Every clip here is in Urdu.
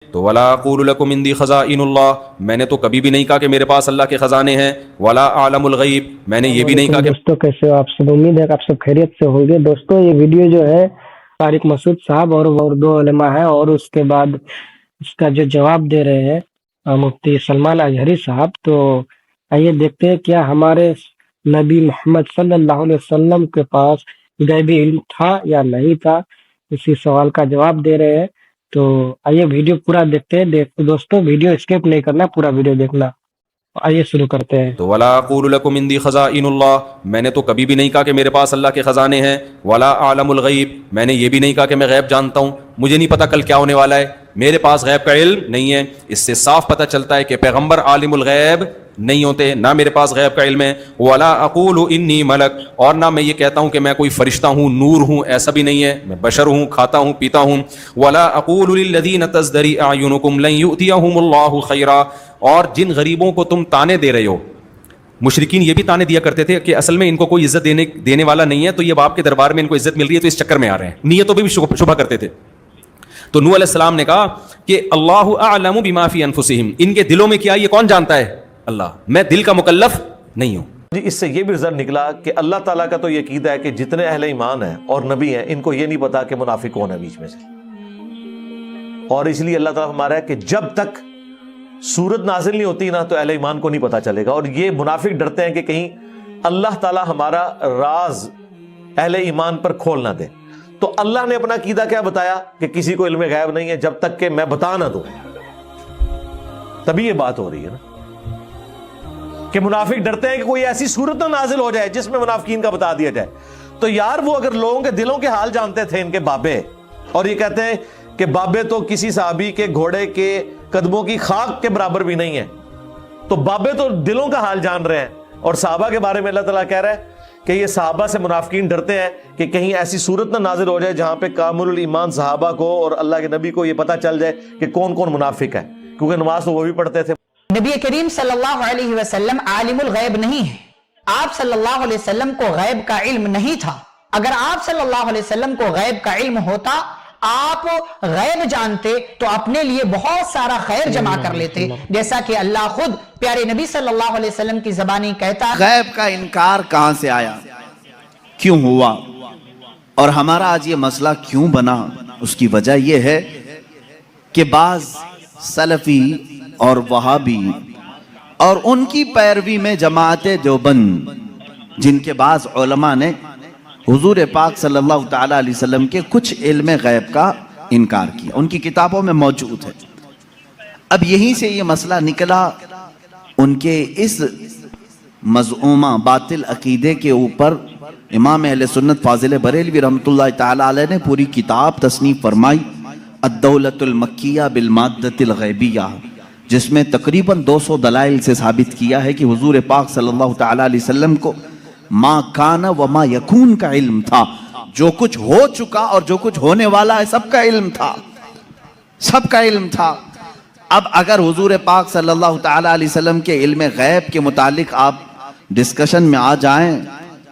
تو ولا اقول لکم عندی خزائن اللہ، میں نے تو کبھی بھی نہیں کہا کہ میرے پاس اللہ کے خزانے ہیں، ولا اعلم الغیب، میں نے یہ بھی نہیں کہا کہ دوستوں کیسے ہو آپ سب؟ امید ہے کہ آپ سب خیریت سے ہوں گے۔ دوستوں یہ ویڈیو جو ہے طارق مسعود صاحب اور وہ اردو علماء ہیں، اور اس کے بعد اس کا جو جواب دے رہے ہیں مفتی سلمان اظہری صاحب، تو آئیے دیکھتے ہیں کیا ہمارے نبی محمد صلی اللہ علیہ وسلم کے پاس غیبی علم تھا یا نہیں تھا، اسی سوال کا جواب دے رہے ہیں۔ تو آئیے ویڈیو پورا دیکھتے ہیں۔ دوستوں ویڈیو اسکپ نہیں کرنا، پورا ویڈیو دیکھنا۔ آئیے شروع کرتے ہیں۔ تو ولا اقول لکم عندی خزائن اللہ، میں نے تو کبھی بھی نہیں کہا کہ میرے پاس اللہ کے خزانے ہیں، ولا اعلم الغیب، میں نے یہ بھی نہیں کہا کہ میں غیب جانتا ہوں، مجھے نہیں پتا کل کیا ہونے والا ہے، میرے پاس غیب کا علم نہیں ہے۔ اس سے صاف پتہ چلتا ہے کہ پیغمبر عالم الغیب نہیں ہوتے، نہ میرے پاس غیب کا علم ہے۔ ولا اقول انی ملک، اور نہ میں یہ کہتا ہوں کہ میں کوئی فرشتہ ہوں، نور ہوں، ایسا بھی نہیں ہے، میں بشر ہوں، کھاتا ہوں، پیتا ہوں۔ ولا اقول للذین تزدری اعینکم لن یؤتیہم اللہ خیرا، اور جن غریبوں کو تم تانے دے رہے ہو، مشرکین یہ بھی تانے دیا کرتے تھے کہ اصل میں ان کو کوئی عزت دینے والا نہیں ہے، تو یہ باپ کے دربار میں ان کو عزت مل رہی ہے تو اس چکر میں آ رہے ہیں، نیتوں پہ بھی شبہ کرتے تھے۔ تو نوح علیہ السلام نے کہا کہ اللہ اعلم بما فی انفسہم، ان کے دلوں میں کیا یہ کون جانتا ہے؟ اللہ، میں دل کا مکلف نہیں ہوں۔ جی اس سے یہ بھی رزلٹ نکلا کہ اللہ تعالیٰ کا تو یہ عقیدہ ہے کہ جتنے اہل ایمان ہیں اور نبی ہیں ان کو یہ نہیں پتا کہ منافق کون ہے بیچ میں سے، اور اس لیے اللہ تعالیٰ ہمارا ہے کہ جب تک سورت نازل نہیں ہوتی نا تو اہل ایمان کو نہیں پتا چلے گا، اور یہ منافق ڈرتے ہیں کہ کہیں اللہ تعالیٰ ہمارا راز اہل ایمان پر کھول نہ دے۔ تو اللہ نے اپنا عقیدہ کیا بتایا کہ کسی کو علم غیب نہیں ہے جب تک کہ میں بتا نہ دوں، تبھی یہ بات ہو رہی ہے نا کہ منافق ڈرتے ہیں کہ کوئی ایسی صورت نہ نازل ہو جائے جس میں منافقین کا بتا دیا جائے۔ تو یار وہ اگر لوگوں کے دلوں کے حال جانتے تھے ان کے بابے، اور یہ کہتے ہیں کہ بابے تو کسی صحابی کے گھوڑے کے قدموں کی خاک کے برابر بھی نہیں ہے، تو بابے تو دلوں کا حال جان رہے ہیں۔ اور صحابہ کے بارے میں اللہ تعالیٰ کہہ رہا ہے کہ یہ صحابہ سے منافقین ڈرتے ہیں کہ کہیں ایسی صورت نہ نازل ہو جائے جہاں پہ کامل الایمان صحابہ کو اور اللہ کے نبی کو یہ پتہ چل جائے کہ کون کون منافق ہے، کیونکہ نماز تو وہ بھی پڑھتے تھے۔ نبی کریم صلی اللہ علیہ وسلم عالم الغیب نہیں ہے، آپ صلی اللہ علیہ وسلم کو غیب کا علم نہیں تھا۔ اگر آپ صلی اللہ علیہ وسلم کو غیب کا علم ہوتا، آپ غیب جانتے تو اپنے لیے بہت سارا خیر جمع کر لیتے، جیسا کہ اللہ خود پیارے نبی صلی اللہ علیہ وسلم کی زبانی کہتا۔ غیب کا انکار کہاں سے آیا، کیوں ہوا، اور ہمارا آج یہ مسئلہ کیوں بنا؟ اس کی وجہ یہ ہے کہ بعض سلفی اور وہابی اور ان کی پیروی میں جماعت دیوبند، جن کے بعض علماء نے حضور پاک صلی اللہ تعالیٰ علیہ وسلم کے کچھ علم غیب کا انکار کیا، ان کی کتابوں میں موجود ہے۔ اب یہیں سے یہ مسئلہ نکلا، ان کے اس مزعومہ باطل عقیدے کے اوپر امام اہل سنت فاضل بریلوی رحمۃ اللہ تعالیٰ علیہ نے پوری کتاب تصنیف فرمائی، الدولۃ المکیہ بالمادۃ الغیبیہ، جس میں تقریباً 200 دلائل سے ثابت کیا ہے کہ حضور پاک صلی اللہ تعالیٰ علیہ وسلم کو ما کان و ما یکون کا علم تھا، جو کچھ ہو چکا اور جو کچھ ہونے والا ہے سب کا علم تھا، سب کا علم تھا۔ اب اگر حضور پاک صلی اللہ تعالیٰ علیہ وسلم کے علم غیب کے متعلق آپ ڈسکشن میں آ جائیں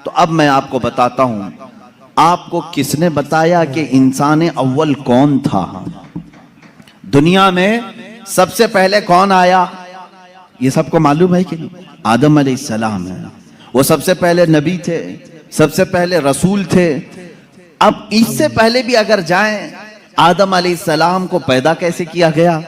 تو اب میں آپ کو بتاتا ہوں، آپ کو کس نے بتایا کہ انسان اول کون تھا؟ دنیا میں سب سے پہلے کون آیا؟ یہ سب کو معلوم ہے کہ نہیں؟ آدم علیہ السلام ہے، وہ سب سے پہلے نبی تھے، سب سے پہلے رسول تھے۔ اب اس سے پہلے بھی اگر جائیں، آدم علیہ السلام کو پیدا کیسے کیا گیا؟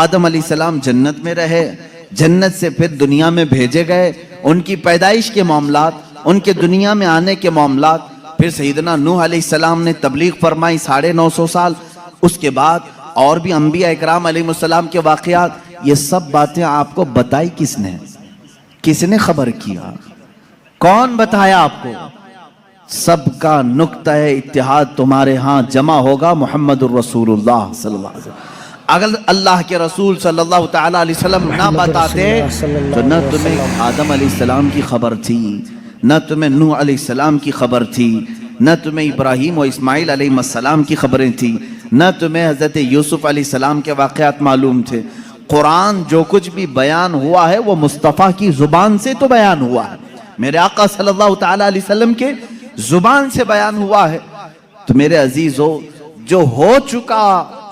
آدم علیہ السلام جنت میں رہے، جنت سے پھر دنیا میں بھیجے گئے، ان کی پیدائش کے معاملات، ان کے دنیا میں آنے کے معاملات، پھر سیدنا نوح علیہ السلام نے تبلیغ فرمائی 950 سال، اس کے بعد اور بھی انبیاء اکرام علیہ السلام کے واقعات، یہ سب باتیں آپ کو بتائی کس نے؟ کس نے خبر کیا؟ کون بتایا آپ کو؟ سب کا نقطہ اتحاد تمہارے ہاں جمع ہوگا محمد الرسول اللہ صلی اللہ علیہ وسلم۔ اگر اللہ کے رسول صلی اللہ تعالیٰ علیہ وسلم نہ بتاتے تو نہ تمہیں آدم علیہ السلام کی خبر تھی، نہ تمہیں نوح علیہ السلام کی خبر تھی، نہ تمہیں ابراہیم و اسماعیل علیہ السلام کی خبریں تھیں، نہ تمہیں حضرت یوسف علیہ السلام کے واقعات معلوم تھے۔ قرآن جو کچھ بھی بیان ہوا ہے وہ مصطفیٰ کی زبان سے تو بیان ہوا ہے، میرے آقا صلی اللہ تعالیٰ علیہ وسلم کے زبان سے بیان ہوا ہے۔ تو میرے عزیزو، جو ہو چکا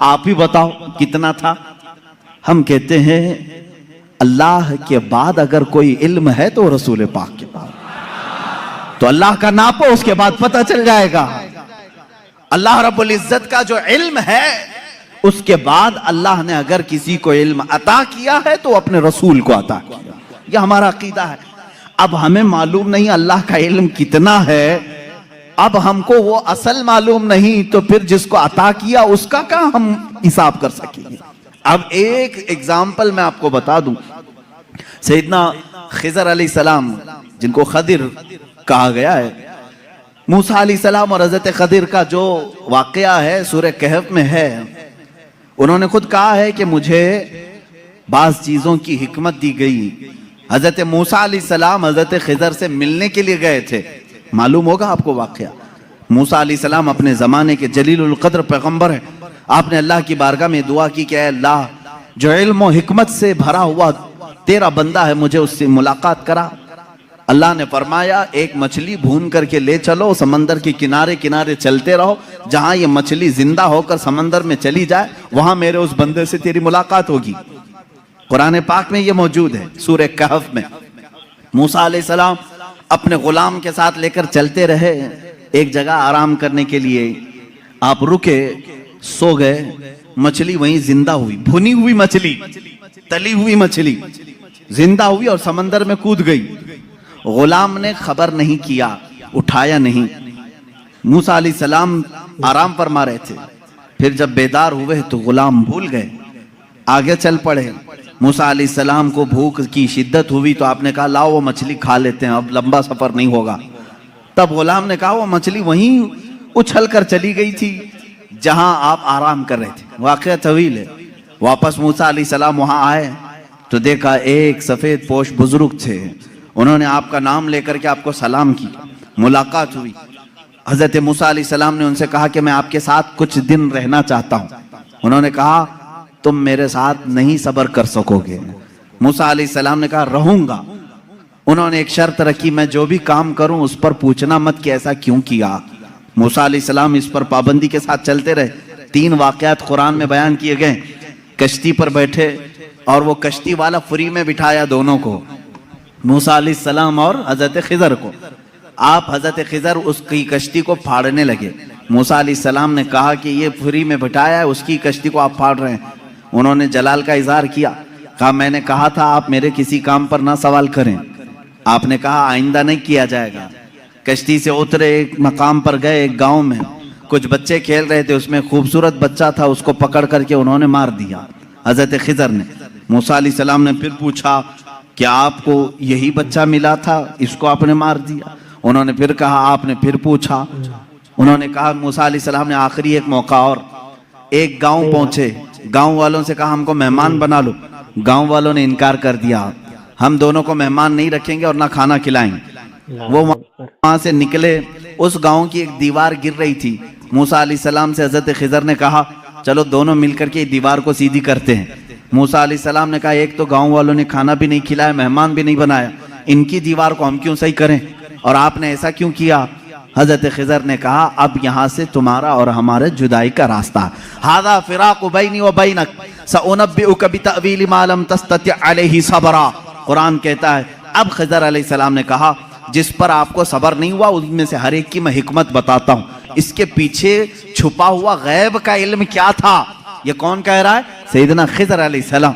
آپ ہی بتاؤ کتنا تھا؟ ہم کہتے ہیں اللہ کے بعد اگر کوئی علم ہے تو رسول پاک کے بعد، تو اللہ کا ناپو، اس کے بعد پتہ چل جائے گا۔ اللہ رب العزت کا جو علم ہے اس کے بعد اللہ نے اگر کسی کو علم عطا کیا ہے تو اپنے رسول کو عطا کیا، یہ ہمارا عقیدہ ہے۔ اب ہمیں معلوم نہیں اللہ کا علم کتنا ہے، اب ہم کو وہ اصل معلوم نہیں، تو پھر جس کو عطا کیا اس کا کہاں ہم حساب کر سکیں گے؟ اب ایک ایگزامپل میں آپ کو بتا دوں، سیدنا خضر علیہ السلام جن کو خضر کہا گیا ہے، موسیٰ علیہ السلام اور حضرت خضر کا جو واقعہ ہے سورہ کہف میں ہے، انہوں نے خود کہا ہے کہ مجھے بعض چیزوں کی حکمت دی گئی۔ حضرت موسیٰ علیہ السلام حضرت خضر سے ملنے کے لیے گئے تھے، معلوم ہوگا آپ کو واقعہ۔ موسیٰ علیہ السلام اپنے زمانے کے جلیل القدر پیغمبر ہیں، آپ نے اللہ کی بارگاہ میں دعا کی کہ اے اللہ جو علم و حکمت سے بھرا ہوا تیرا بندہ ہے مجھے اس سے ملاقات کرا۔ اللہ نے فرمایا ایک مچھلی بھون کر کے لے چلو، سمندر کے کنارے کنارے چلتے رہو، جہاں یہ مچھلی زندہ ہو کر سمندر میں چلی جائے وہاں میرے اس بندے سے تیری ملاقات ہوگی۔ قرآن پاک میں یہ موجود ہے سورہ کہف میں۔ موسیٰ علیہ السلام اپنے غلام کے ساتھ لے کر چلتے رہے، ایک جگہ آرام کرنے کے لیے آپ رکے، سو گئے، مچھلی وہیں زندہ ہوئی، بھنی ہوئی مچھلی، تلی ہوئی مچھلی زندہ ہوئی اور سمندر میں کود گئی۔ غلام نے خبر نہیں کیا، اٹھایا نہیں۔ موسیٰ علیہ السلام آرام فرما رہے تھے، پھر جب بیدار ہوئے تو غلام بھول گئے، آگے چل پڑے۔ موسیٰ علیہ السلام کو بھوک کی شدت ہوئی تو آپ نے کہا لاؤ وہ مچھلی کھا لیتے ہیں، اب لمبا سفر نہیں ہوگا۔ تب غلام نے کہا وہ مچھلی وہیں اچھل کر چلی گئی تھی جہاں آپ آرام کر رہے تھے۔ واقعہ طویل ہے۔ واپس موسیٰ علیہ السلام وہاں آئے تو دیکھا ایک سفید پوش بزرگ تھے، انہوں نے آپ کا نام لے کر کے آپ کو سلام کی، ملاقات ہوئی۔ حضرت موسیٰ علیہ السلام نے ان سے کہا کہ میں آپ کے ساتھ کچھ دن رہنا چاہتا ہوں۔ انہوں نے کہا تم میرے ساتھ نہیں صبر کر سکو گے۔ موسیٰ علیہ السلام نے کہا رہوں گا۔ انہوں نے ایک شرط رکھی، میں جو بھی کام کروں اس پر پوچھنا مت کہ ایسا کیوں کیا۔ موسیٰ علیہ السلام اس پر پابندی کے ساتھ چلتے رہے۔ 3 واقعات قرآن میں بیان کیے گئے۔ کشتی پر بیٹھے اور وہ کشتی والا فری میں بٹھایا دونوں کو، موسیٰ علیہ السلام اور حضرت خضر کو۔ آپ حضرت خضر اس کی کشتی کو پھاڑنے لگے۔ موسیٰ علیہ السلام نے کہا کہ یہ فری میں بٹھایا ہے، اس کی کشتی کو آپ پھاڑ رہے ہیں۔ انہوں نے جلال کا اظہار کیا، کہا میں نے کہا تھا آپ میرے کسی کام پر نہ سوال کریں، آپ نے کہا آئندہ نہیں کیا جائے گا۔ کشتی سے اترے، ایک مقام پر گئے، ایک گاؤں میں کچھ بچے کھیل رہے تھے، اس میں خوبصورت بچہ تھا، اس کو پکڑ کر کے انہوں نے مار دیا حضرت خضر نے۔ موسیٰ علیہ السلام نے پھر پوچھا کہ آپ کو یہی بچہ ملا تھا، اس کو آپ نے مار دیا؟ انہوں نے پھر کہا، آپ نے پھر پوچھا، انہوں نے کہا۔ موسیٰ علیہ السلام نے آخری ایک موقع اور، ایک گاؤں پہنچے، گاؤں والوں سے کہا ہم کو مہمان بنا لو، گاؤں والوں نے انکار کر دیا، ہم دونوں کو مہمان نہیں رکھیں گے اور نہ کھانا کھلائیں گے۔ وہ وہاں سے نکلے، اس گاؤں کی ایک دیوار گر رہی تھی۔ موسیٰ علیہ السلام سے حضرت خضر نے کہا چلو دونوں مل کر کے دیوار کو سیدھی کرتے ہیں۔ موسیٰ علیہ السلام نے کہا ایک تو گاؤں والوں نے کھانا بھی نہیں کھلایا، مہمان بھی نہیں بنایا، ان کی دیوار کو ہم کیوں صحیح کریں، اور آپ نے ایسا کیوں کیا؟ حضرت خضر نے کہا اب یہاں سے تمہارا اور ہمارے جدائی کا راستہ، ھذا فراق بینی و بینک سأنبئک بتأویل ما لم تستطع علیہ صبرا۔ قرآن کہتا ہے اب خضر علیہ السلام نے کہا جس پر آپ کو صبر نہیں ہوا ان میں سے ہر ایک کی میں حکمت بتاتا ہوں، اس کے پیچھے چھپا ہوا غیب کا علم کیا تھا؟ یہ کون کہہ رہا ہے؟ سیدنا خضر علیہ السلام۔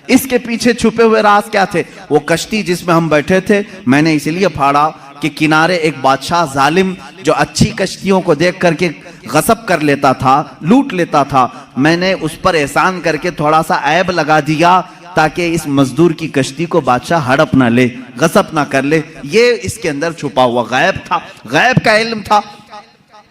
اس کے پیچھے چھپے ہوئے راز کیا تھے؟ وہ کشتی جس میں ہم بیٹھے تھے میں نے اس لیے پھاڑا کہ کنارے ایک بادشاہ ظالم جو اچھی کشتیوں کو دیکھ کر کے غصب کر لیتا تھا، لوٹ لیتا تھا، میں نے اس پر احسان کر کے تھوڑا سا عیب لگا دیا تاکہ اس مزدور کی کشتی کو بادشاہ ہڑپ نہ لے، غصب نہ کر لے۔ یہ اس کے اندر چھپا ہوا غیب تھا، غیب کا علم تھا۔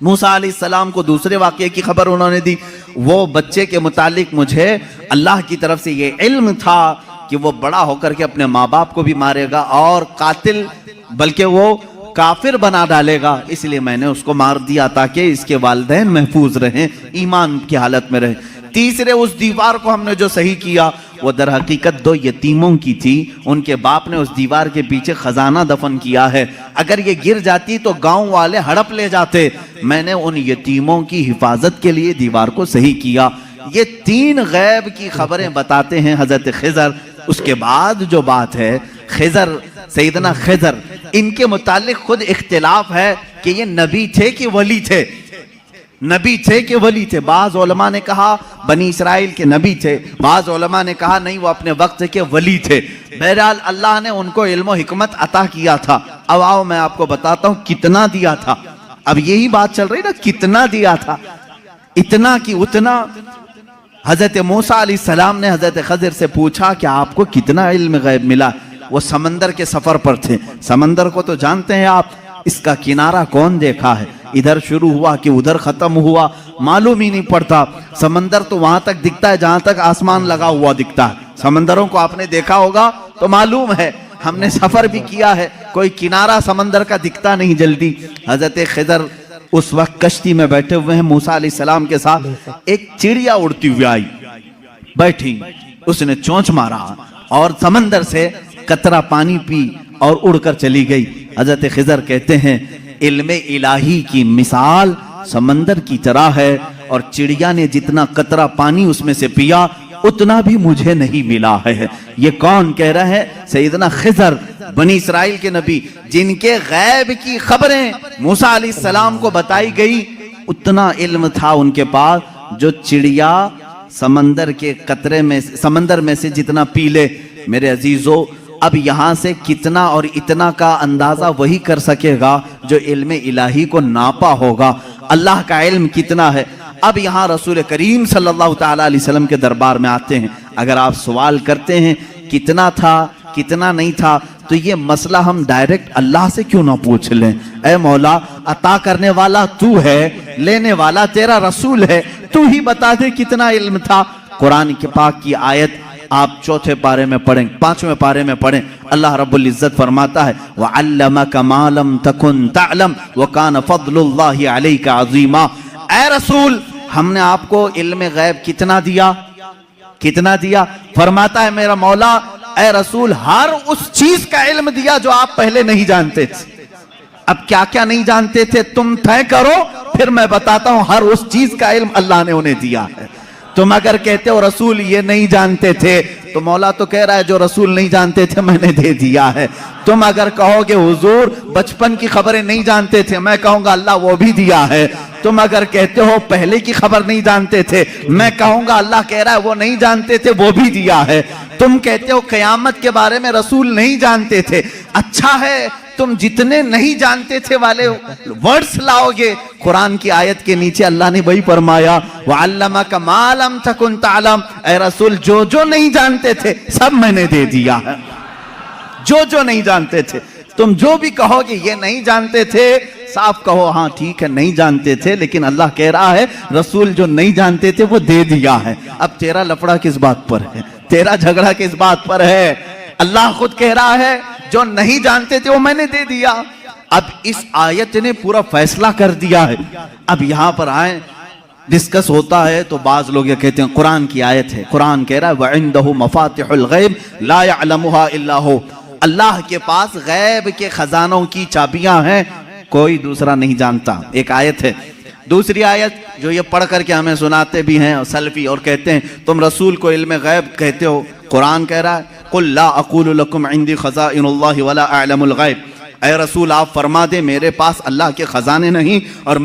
موسیٰ علیہ السلام کو دوسرے واقعے کی خبر انہوں نے دی، وہ بچے کے متعلق مجھے اللہ کی طرف سے یہ علم تھا کہ وہ بڑا ہو کر کے اپنے ماں باپ کو بھی مارے گا اور قاتل بلکہ وہ کافر بنا ڈالے گا، اس لیے میں نے اس کو مار دیا تاکہ اس کے والدین محفوظ رہیں، ایمان کی حالت میں رہیں۔ تیسرے اس دیوار کو ہم نے جو صحیح کیا وہ در حقیقت 2 یتیموں کی تھی، ان کے باپ نے اس دیوار کے پیچھے خزانہ دفن کیا ہے، اگر یہ گر جاتی تو گاؤں والے ہڑپ لے جاتے، میں نے ان یتیموں کی حفاظت کے لیے دیوار کو صحیح کیا۔ یہ 3 غیب کی خبریں بتاتے ہیں حضرت خضر۔ اس کے بعد جو بات ہے خضر، سیدنا خضر، ان کے متعلق خود اختلاف ہے کہ یہ نبی تھے کہ ولی تھے، نبی تھے کہ ولی تھے۔ بعض علماء نے کہا بنی اسرائیل کے نبی تھے، بعض علماء نے کہا نہیں وہ اپنے وقت کے ولی تھے۔ بہرحال اللہ نے ان کو علم و حکمت عطا کیا تھا۔ اب آؤ میں آپ کو بتاتا ہوں کتنا دیا تھا۔ اب یہی بات چل رہی نا، کتنا دیا تھا، اتنا کی اتنا۔ حضرت موسیٰ علیہ السلام نے حضرت خضر سے پوچھا کہ آپ کو کتنا علم غیب ملا؟ وہ سمندر کے سفر پر تھے، سمندر کو تو جانتے ہیں آپ، اس کا کنارہ کون دیکھا ہے؟ ادھر شروع ہوا کہ ادھر ختم ہوا، معلوم ہی نہیں پڑتا۔ سمندر تو وہاں تک دکھتا ہے جہاں تک آسمان لگا ہوا دکھتا ہے۔ سمندروں کو آپ نے دیکھا ہوگا تو معلوم ہے، ہم نے سفر بھی کیا ہے، کوئی کنارہ سمندر کا دکھتا نہیں جلدی۔ حضرت خضر اس وقت کشتی میں بیٹھے ہوئے ہیں موسیٰ علیہ السلام کے ساتھ، ایک چڑیا اڑتی ہوئی آئی، بیٹھی، اس نے چونچ مارا اور سمندر سے قطرہ پانی پی اور اڑ کر چلی گئی۔ حضرت خضر کہتے ہیں علم الہی کی مثال سمندر کی طرح ہے، اور چڑیا نے جتنا قطرہ پانی اس میں سے پیا اتنا بھی مجھے نہیں ملا ہے۔ یہ کون کہہ رہا ہے؟ سیدنا خضر، بنی اسرائیل کے نبی، جن کے غیب کی خبریں موسیٰ علیہ السلام کو بتائی گئی، اتنا علم تھا ان کے پاس جو چڑیا سمندر کے قطرے میں، سمندر میں سے جتنا پی لے۔ میرے عزیزو، اب یہاں سے کتنا اور اتنا کا اندازہ وہی کر سکے گا جو علم الہی کو ناپا ہوگا۔ اللہ کا علم کتنا ہے۔ اب یہاں رسول کریم صلی اللہ تعالیٰ علیہ وسلم کے دربار میں آتے ہیں۔ اگر آپ سوال کرتے ہیں کتنا تھا کتنا نہیں تھا، تو یہ مسئلہ ہم ڈائریکٹ اللہ سے کیوں نہ پوچھ لیں؟ اے مولا، عطا کرنے والا تو ہے، لینے والا تیرا رسول ہے، تو ہی بتا دے کتنا علم تھا۔ قرآن کے پاک کی آیت آپ 4 پارے میں پڑھیں، 5ویں پارے میں پڑھیں، اللہ رب العزت فرماتا ہے وَعَلَّمَكَ مَا لَمْ تَكُنْ تَعْلَمْ وَكَانَ فَضْلُ اللَّهِ عَلَيْكَ عَظِيمًا۔ اے رسول، ہم نے آپ کو علم غیب کتنا دیا؟ کتنا دیا؟ فرماتا ہے میرا مولا، اے رسول، ہر اس چیز کا علم دیا جو آپ پہلے نہیں جانتے تھے۔ اب کیا کیا نہیں جانتے تھے تم طے کرو، پھر میں بتاتا ہوں۔ ہر اس چیز کا علم اللہ نے انہیں دیا ہے۔ تم اگر کہتے ہو رسول یہ نہیں جانتے تھے، تو مولا تو کہہ رہا ہے جو رسول نہیں جانتے تھے میں نے دے دیا ہے۔ تم اگر کہو کہ حضور بچپن کی خبریں نہیں جانتے تھے، میں کہوں گا اللہ وہ بھی دیا ہے۔ تم اگر کہتے ہو پہلے کی خبر نہیں جانتے تھے، میں کہوں گا اللہ کہہ رہا ہے وہ نہیں جانتے تھے، وہ بھی دیا ہے۔ تم کہتے ہو قیامت کے بارے میں رسول نہیں جانتے تھے، اچھا ہے، تم جتنے نہیں جانتے تھے والے ورڈز لاؤ گے، قرآن کی آیت کے نیچے اللہ نے وہی فرمایا وَعَلَّمَكَ مَا لَمْ تَكُنْ تَعْلَمْ۔ اے رسول، جو جو نہیں جانتے تھے سب میں نے دے دیا ہے۔ جو جو نہیں جانتے تھے، تم جو بھی کہو کہ یہ نہیں جانتے تھے، صاف کہو ہاں ٹھیک ہے نہیں جانتے تھے، لیکن اللہ کہہ رہا ہے رسول جو نہیں جانتے تھے وہ دے دیا ہے۔ اب تیرا لفڑا کس بات پر ہے؟ تیرا جھگڑا کس بات پر ہے؟ اللہ خود کہہ رہا ہے جو نہیں جانتے تھے وہ میں نے دے دیا۔ اب اس آیت نے پورا فیصلہ کر دیا ہے۔ اب یہاں پر آئیں، ڈسکس ہوتا ہے تو بعض لوگ یہ کہتے ہیں قرآن کی آیت ہے، قرآن کہہ رہا ہے وَعِنْدَهُ مَفَاتِحُ الْغَيْبِ لَا يَعْلَمُهَا إِلَّا هُوَ۔ اللہ کے پاس غیب کے خزانوں کی چابیاں ہیں، کوئی دوسرا نہیں جانتا۔ ایک آیت ہے۔ دوسری آیت جو یہ پڑھ کر کے ہمیں سناتے بھی ہیں اور سلفی، اور کہتے ہیں تم رسول کو علم غیب کہتے ہو، قرآن کہہ رہا ہے قُلْ لَا أَقُولُ لَكُمْ عِنْدِي خَزَائِنُ اللَّهِ وَلَا أَعْلَمُ الْغَيْبِ۔ اے رسول آپ فرما دیں میرے پاس اللہ کے خزانے نہیں اور میں